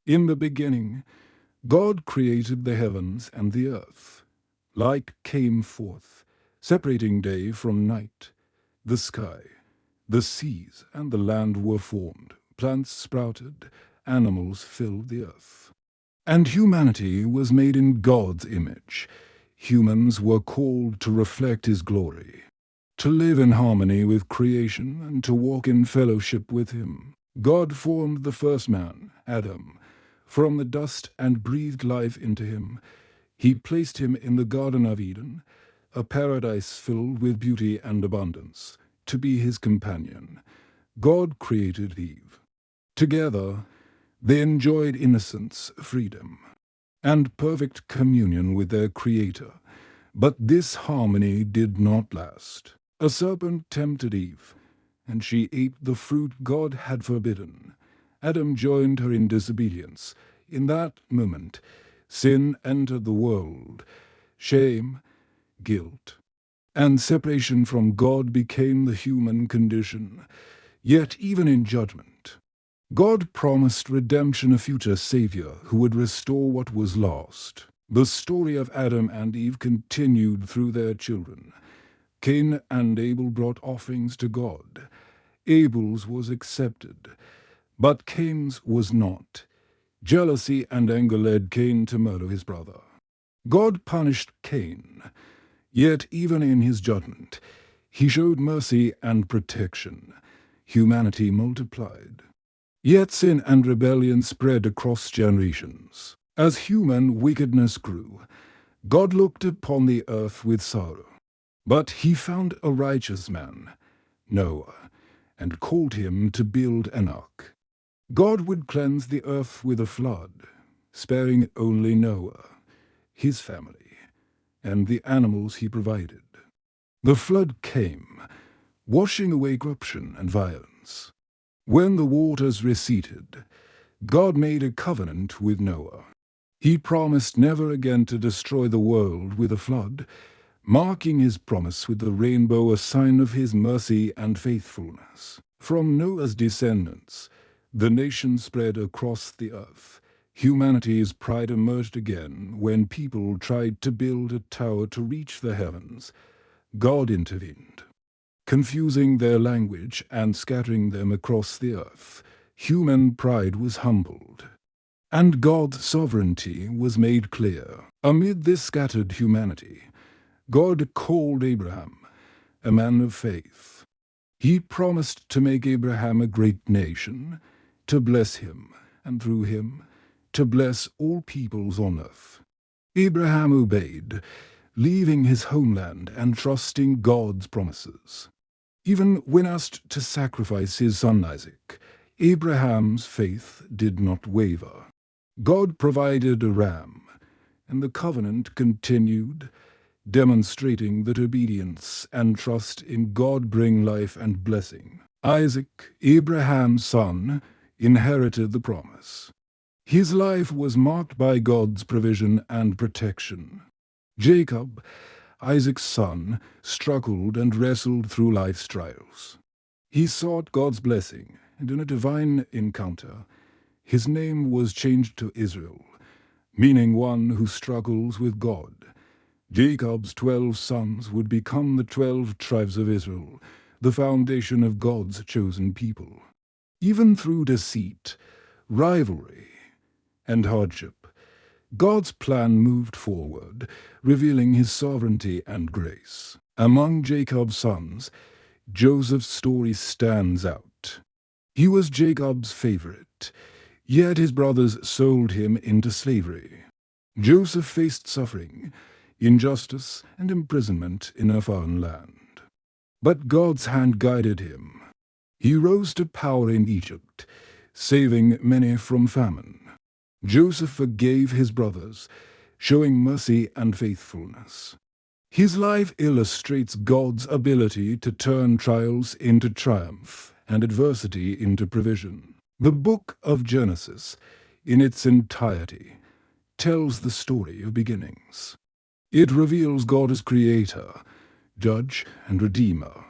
In the beginning, God created the heavens and the earth. Light came forth, separating day from night. The sky, the seas, and the land were formed. Plants sprouted, animals filled the earth. And humanity was made in God's image. Humans were called to reflect His glory, to live in harmony with creation and to walk in fellowship with Him. God formed the first man, Adam, from the dust and breathed life into him. He placed him in the Garden of Eden, a paradise filled with beauty and abundance, to be his companion. God created Eve. Together, they enjoyed innocence, freedom, and perfect communion with their Creator. But this harmony did not last. A serpent tempted Eve, and she ate the fruit God had forbidden. Adam joined her in disobedience. In that moment, sin entered the world. Shame, guilt, and separation from God became the human condition. Yet even in judgment, God promised redemption, a future Savior who would restore what was lost. The story of Adam and Eve continued through their children. Cain and Abel brought offerings to God. Abel's was accepted, but Cain's was not. Jealousy and anger led Cain to murder his brother. God punished Cain, yet even in his judgment, he showed mercy and protection. Humanity multiplied. Yet sin and rebellion spread across generations. As human wickedness grew, God looked upon the earth with sorrow. But he found a righteous man, Noah, and called him to build an ark. God would cleanse the earth with a flood, sparing only Noah, his family, and the animals he provided. The flood came, washing away corruption and violence. When the waters receded, God made a covenant with Noah. He promised never again to destroy the world with a flood, marking his promise with the rainbow, a sign of his mercy and faithfulness. From Noah's descendants, the nation spread across the earth. Humanity's pride emerged again when people tried to build a tower to reach the heavens. God intervened, confusing their language and scattering them across the earth. Human pride was humbled, and God's sovereignty was made clear. Amid this scattered humanity, God called Abraham, a man of faith. He promised to make Abraham a great nation, to bless him, and through him, to bless all peoples on earth. Abraham obeyed, leaving his homeland and trusting God's promises. Even when asked to sacrifice his son Isaac, Abraham's faith did not waver. God provided a ram, and the covenant continued, demonstrating that obedience and trust in God bring life and blessing. Isaac, Abraham's son, inherited the promise. His life was marked by God's provision and protection. Jacob, Isaac's son, struggled and wrestled through life's trials. He sought God's blessing, and in a divine encounter, his name was changed to Israel, meaning one who struggles with God. Jacob's 12 sons would become the 12 tribes of Israel, the foundation of God's chosen people. Even through deceit, rivalry, and hardship, God's plan moved forward, revealing his sovereignty and grace. Among Jacob's sons, Joseph's story stands out. He was Jacob's favorite, yet his brothers sold him into slavery. Joseph faced suffering, injustice, and imprisonment in a foreign land. But God's hand guided him. He rose to power in Egypt, saving many from famine. Joseph forgave his brothers, showing mercy and faithfulness. His life illustrates God's ability to turn trials into triumph and adversity into provision. The book of Genesis, in its entirety, tells the story of beginnings. It reveals God as creator, judge, and redeemer.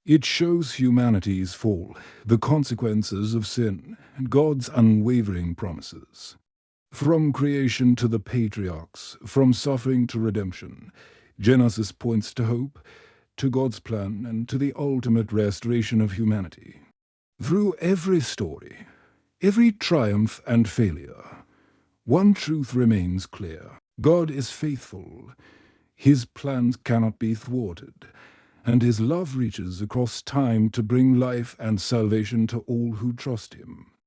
It shows humanity's fall, the consequences of sin, and God's unwavering promises. From creation to the patriarchs, from suffering to redemption, Genesis points to hope, to God's plan, and to the ultimate restoration of humanity. Through every story, every triumph and failure, one truth remains clear. God is faithful. His plans cannot be thwarted, and his love reaches across time to bring life and salvation to all who trust him.